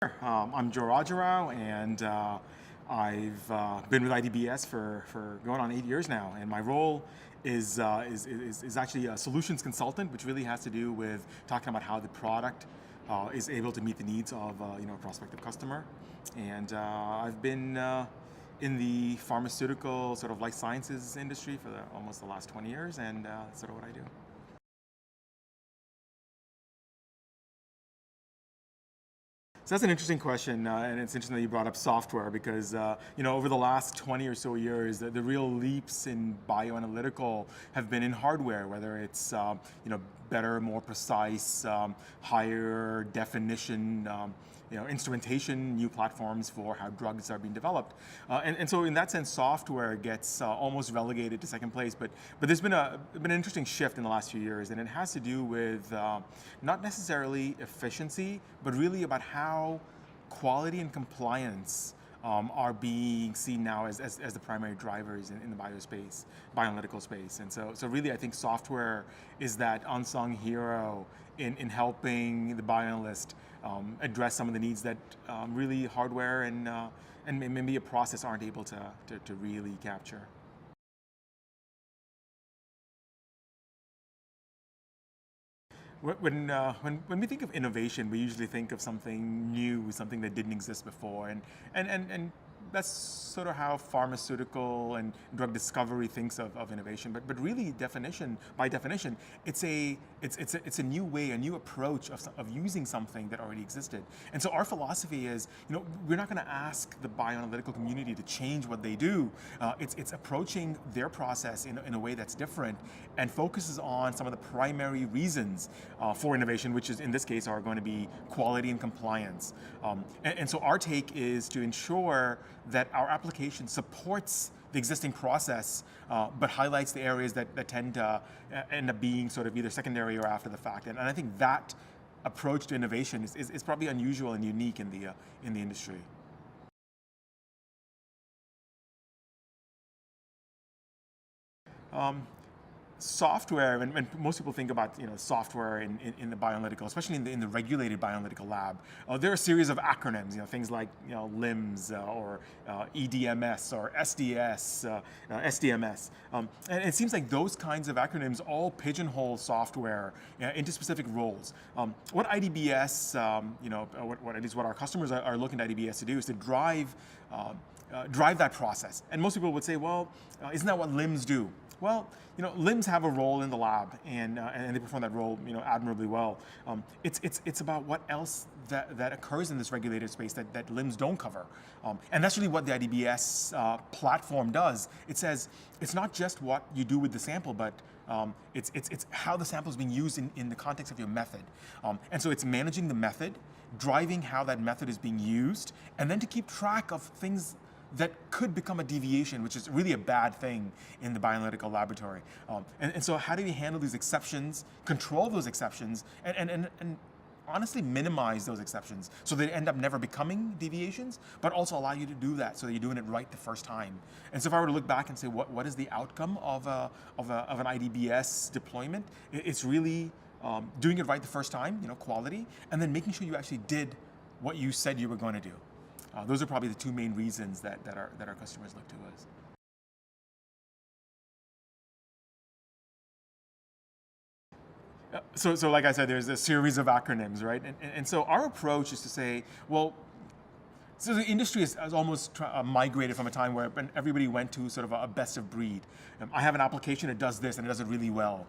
I'm Joe Rajarao, and I've been with IDBS for going on 8 years now. And my role is actually a solutions consultant, which really has to do with talking about how the product is able to meet the needs of a prospective customer. And I've been in the pharmaceutical sort of life sciences industry for almost the last 20 years, and that's sort of what I do. So that's an interesting question, and it's interesting that you brought up software because over the last 20 or so years, the real leaps in bioanalytical have been in hardware, whether it's better, more precise, higher definition. Instrumentation, new platforms for how drugs are being developed, and so in that sense, software gets almost relegated to second place. But there's been an interesting shift in the last few years, and it has to do with not necessarily efficiency, but really about how quality and compliance are being seen now as the primary drivers in the bioanalytical space. And so really, I think software is that unsung hero in helping the bioanalyst address some of the needs that really hardware and maybe a process aren't able to really capture. When we think of innovation, we usually think of something new, something that didn't exist before, and that's sort of how pharmaceutical and drug discovery thinks of innovation. But really, by definition, it's a new way, a new approach of using something that already existed. And so our philosophy is, we're not going to ask the bioanalytical community to change what they do. It's approaching their process in a way that's different and focuses on some of the primary reasons for innovation, which is in this case are going to be quality and compliance. And so our take is to ensure that our application supports the existing process, but highlights the areas that tend to end up being sort of either secondary or after the fact. And I think that approach to innovation is probably unusual and unique in the industry. Software, when most people think about software in the bioanalytical, especially in the regulated bioanalytical lab, there are a series of acronyms, things like LIMS or EDMS or SDS, SDMS, and it seems like those kinds of acronyms all pigeonhole software into specific roles. What IDBS, at least what our customers are looking at IDBS to do is to drive that process. And most people would say, well, isn't that what LIMS do? Well, LIMS have a role in the lab, and they perform that role, admirably well. It's about what else that occurs in this regulated space that LIMS don't cover, and that's really what the IDBS platform does. It says it's not just what you do with the sample, but it's how the sample is being used in the context of your method, and so it's managing the method, driving how that method is being used, and then to keep track of things that could become a deviation, which is really a bad thing in the bioanalytical laboratory. And so how do you handle these exceptions, control those exceptions, and honestly minimize those exceptions so they end up never becoming deviations, but also allow you to do that so that you're doing it right the first time. And so if I were to look back and say, what is the outcome of an IDBS deployment? It's really doing it right the first time, quality, and then making sure you actually did what you said you were going to do. Those are probably the two main reasons that our customers look to us. So like I said, there's a series of acronyms, right? And so our approach is to say, well, so the industry has almost migrated from a time where everybody went to sort of a best of breed. I have an application that does this and it does it really well,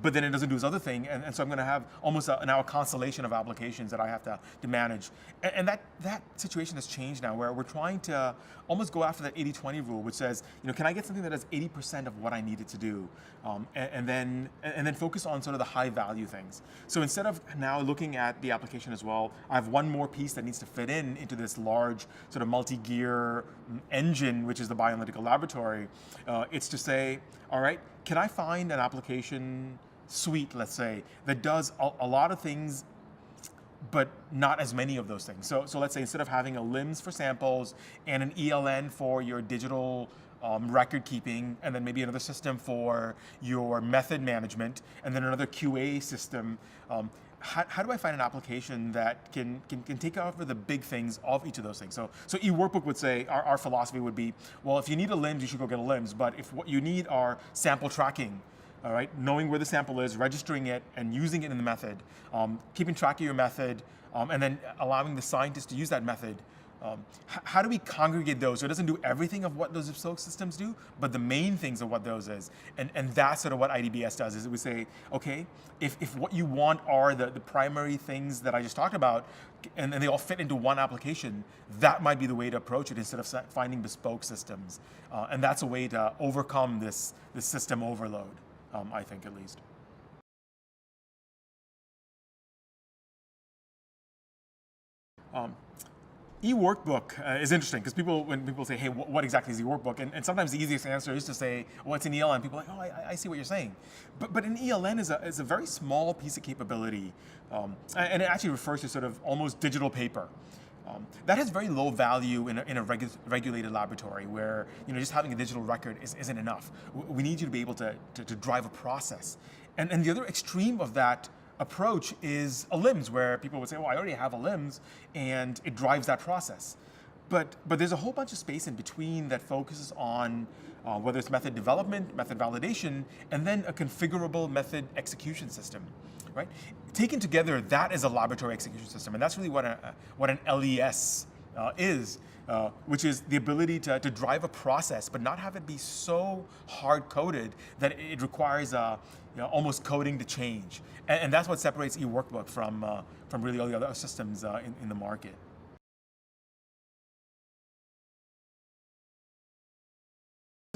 but then it doesn't do this other thing, and so I'm going to have almost now a constellation of applications that I have to manage. And that situation has changed now, where we're trying to almost go after that 80-20 rule, which says, can I get something that does 80% of what I need it to do, and then focus on sort of the high value things. So instead of now looking at the application as well, I have one more piece that needs to fit into this large sort of multi-gear engine, which is the bioanalytical laboratory. It's to say, all right, can I find an application suite, let's say, that does a lot of things, but not as many of those things. So let's say instead of having a LIMS for samples and an ELN for your digital record keeping, and then maybe another system for your method management, and then another QA system. How do I find an application that can take over the big things of each of those things? So eWorkbook would say, our philosophy would be, well, if you need a LIMS, you should go get a LIMS, but if what you need are sample tracking, all right, knowing where the sample is, registering it, and using it in the method, keeping track of your method, and then allowing the scientists to use that method. How do we congregate those so it doesn't do everything of what those bespoke systems do, but the main things of what those is? And that's sort of what IDBS does, is it would say, okay, if what you want are the primary things that I just talked about, and they all fit into one application, that might be the way to approach it instead of finding bespoke systems. And that's a way to overcome this system overload, I think, at least. eWorkbook is interesting because when people say, hey, what exactly is eWorkbook? And sometimes the easiest answer is to say, well, it's an ELN. People are like, oh, I see what you're saying. But an ELN is a very small piece of capability, and it actually refers to sort of almost digital paper. That has very low value in a regulated laboratory where just having a digital record isn't enough. We need you to be able to drive a process. And the other extreme of that approach is a LIMS, where people would say, well, I already have a LIMS, and it drives that process. But there's a whole bunch of space in between that focuses on whether it's method development, method validation, and then a configurable method execution system, right? Taken together, that is a laboratory execution system, and that's really what an LES is, which is the ability to drive a process, but not have it be so hard-coded that it requires almost coding to change. And that's what separates eWorkbook from really all the other systems in the market.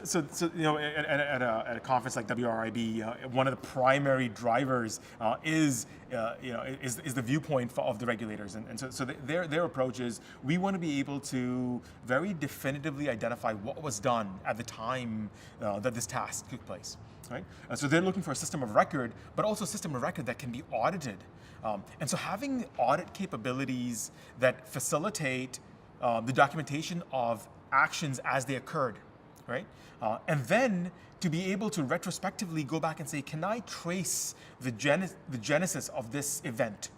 So at a conference like WRIB, one of the primary drivers is the viewpoint of the regulators, and so their approach is, we want to be able to very definitively identify what was done at the time that this task took place. Right? So they're looking for a system of record, but also a system of record that can be audited. And so having audit capabilities that facilitate the documentation of actions as they occurred, right? And then to be able to retrospectively go back and say, can I trace the genesis of this event?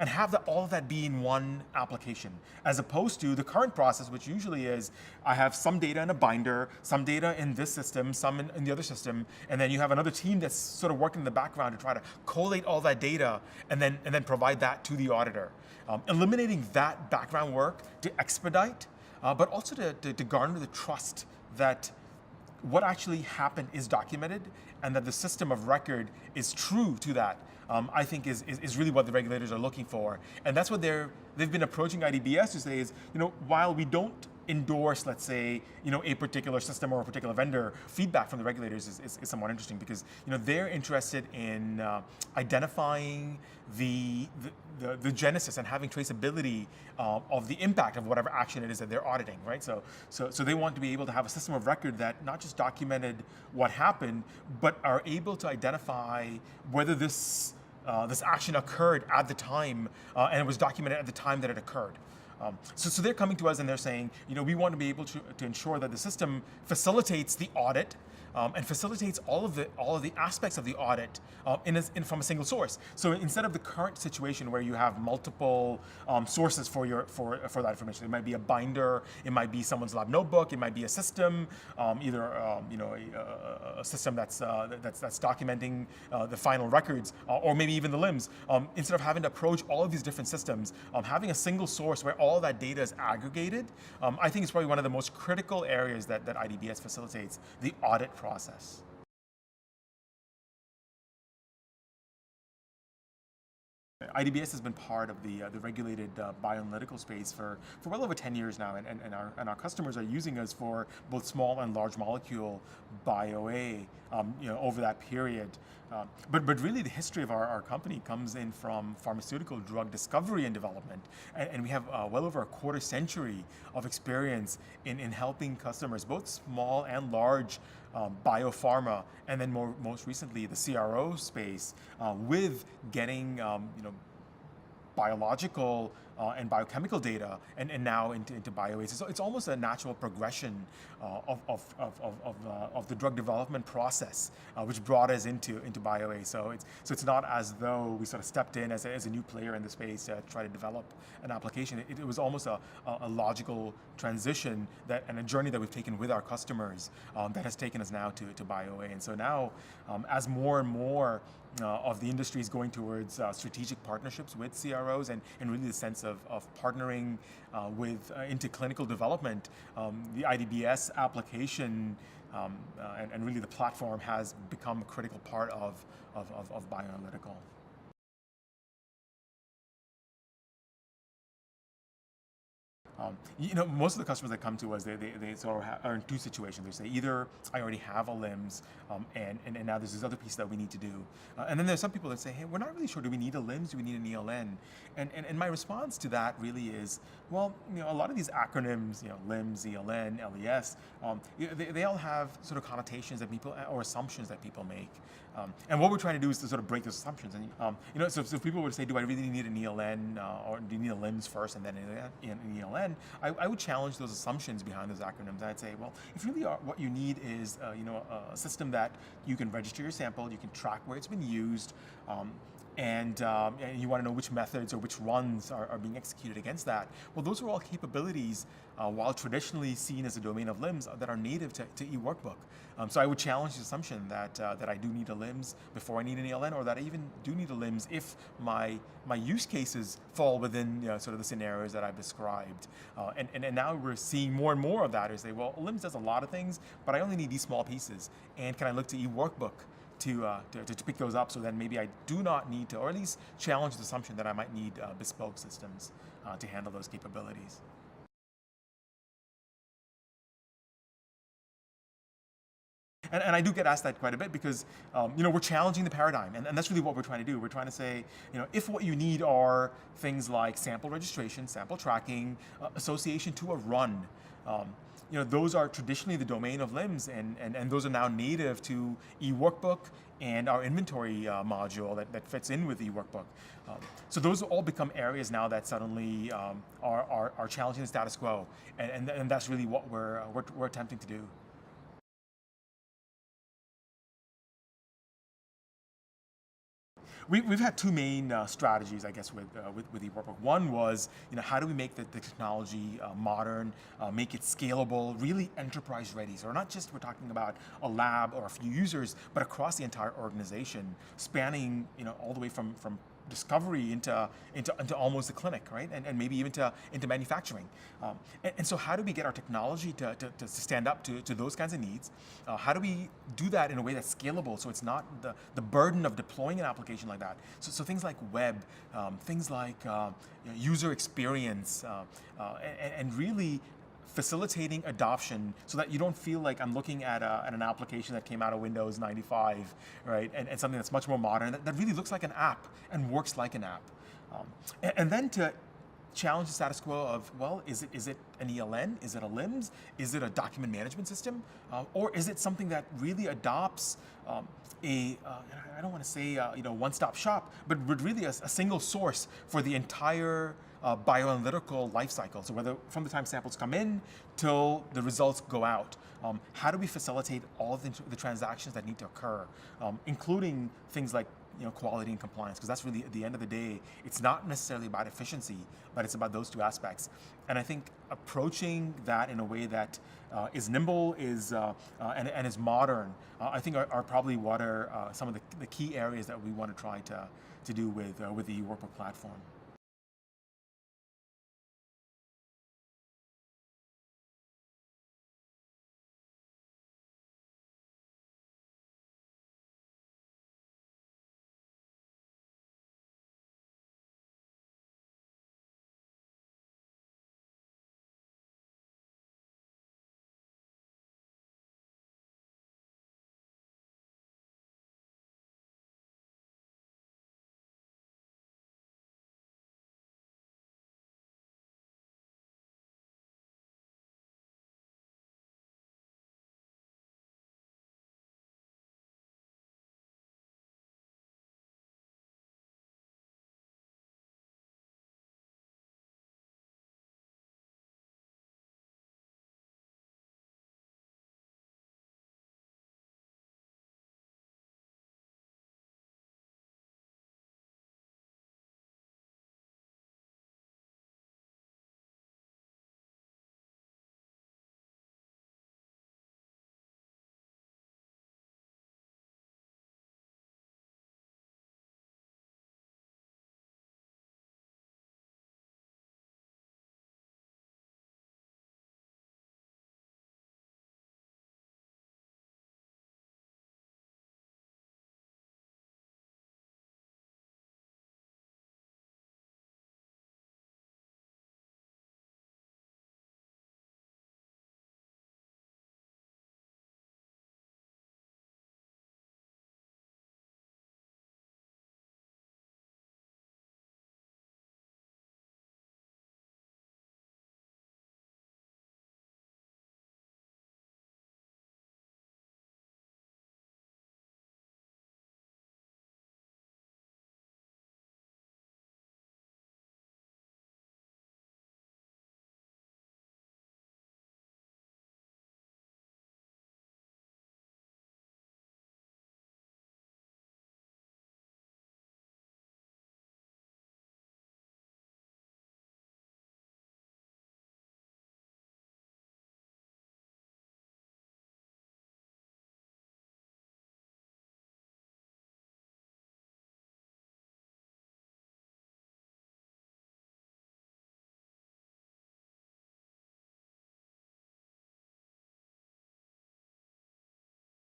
And have all of that be in one application, as opposed to the current process, which usually is, I have some data in a binder, some data in this system, some in the other system, and then you have another team that's sort of working in the background to try to collate all that data and then provide that to the auditor. Eliminating that background work to expedite, but also to garner the trust that what actually happened is documented, and that the system of record is true to that, I think is really what the regulators are looking for. And that's what they've been approaching IDBS to say is, while we don't endorse, let's say, a particular system or a particular vendor, feedback from the regulators is somewhat interesting, because they're interested in identifying the genesis and having traceability of the impact of whatever action it is that they're auditing, right? So they want to be able to have a system of record that not just documented what happened, but are able to identify whether this action occurred at the time, and it was documented at the time that it occurred. So they're coming to us and they're saying, we want to be able to ensure that the system facilitates the audit, and facilitates all of the aspects of the audit from a single source. So instead of the current situation where you have multiple sources for that information, it might be a binder, it might be someone's lab notebook, it might be a system, either a system that's documenting the final records, or maybe even the LIMS. Instead of having to approach all of these different systems, having a single source where all that data is aggregated, I think it's probably one of the most critical areas that IDBS facilitates the audit process. IDBS has been part of the regulated bioanalytical space for well over 10 years now, and our customers are using us for both small and large molecule BioA over that period. But really the history of our company comes in from pharmaceutical drug discovery and development, and we have well over a quarter century of experience in helping customers, both small and large, biopharma, and then most recently the CRO space, with getting biological and biochemical data, and now into BioA. So it's almost a natural progression of the drug development process, which brought us into BioA. So it's not as though we sort of stepped in as a new player in the space to try to develop an application. It was almost a logical transition and a journey that we've taken with our customers that has taken us now to BioA. And so now, as more and more of the industry is going towards strategic partnerships with CROs and really the sense of partnering into clinical development, the IDBS application and really the platform has become a critical part of Bioanalytical. Most of the customers that come to us, they sort of are in two situations. They say either I already have a LIMS, and now there's this other piece that we need to do. And then there's some people that say, hey, we're not really sure, do we need a LIMS, do we need an ELN? And my response to that really is, well, a lot of these acronyms, LIMS, ELN, LES, they all have sort of connotations that people, or assumptions that people make. And what we're trying to do is to sort of break those assumptions. And so if people would say, do I really need an ELN, or do you need a LIMS first and then an ELN? I would challenge those assumptions behind those acronyms. I'd say, well, if really what you need is a system that you can register your sample, you can track where it's been used, and you want to know which methods or which runs are being executed against that. Well, those are all capabilities, while traditionally seen as a domain of LIMS, that are native to eWorkbook. So I would challenge the assumption that I do need a LIMS before I need an ELN, or that I even do need a LIMS if my use cases fall within sort of the scenarios that I've described. And now we're seeing more and more of that. Is say, well, LIMS does a lot of things, but I only need these small pieces. And can I look to eWorkbook to pick those up, so then maybe I do not need to, or at least challenge the assumption that I might need bespoke systems to handle those capabilities. And I do get asked that quite a bit because we're challenging the paradigm, and that's really what we're trying to do. We're trying to say, if what you need are things like sample registration, sample tracking, association to a run, those are traditionally the domain of LIMS, and those are now native to eWorkbook and our inventory module that fits in with eWorkbook. So those all become areas now that suddenly are challenging the status quo, and that's really what we're attempting to do. We've had two main strategies, I guess, with eWorkbook. One was, how do we make the technology modern, make it scalable, really enterprise ready? So not just we're talking about a lab or a few users, but across the entire organization, spanning all the way from discovery into almost the clinic, right? And maybe even into manufacturing. And so how do we get our technology to stand up to those kinds of needs? How do we do that in a way that's scalable, so it's not the burden of deploying an application like that? So things like web, things like user experience, and really facilitating adoption so that you don't feel like I'm looking at an application that came out of Windows 95, right? And something that's much more modern, that really looks like an app and works like an app. And then to challenge the status quo of, well, is it an ELN? Is it a LIMS? Is it a document management system? Or is it something that really adopts I don't want to say one-stop shop, but really a single source for the entire bioanalytical life cycle. So whether from the time samples come in till the results go out, how do we facilitate all of the transactions that need to occur, including things like quality and compliance? Because that's really, at the end of the day, it's not necessarily about efficiency, but it's about those two aspects. And I think approaching that in a way that is nimble, and is modern, I think are probably what are some of the key areas that we want to try to do with the eWorkbook platform.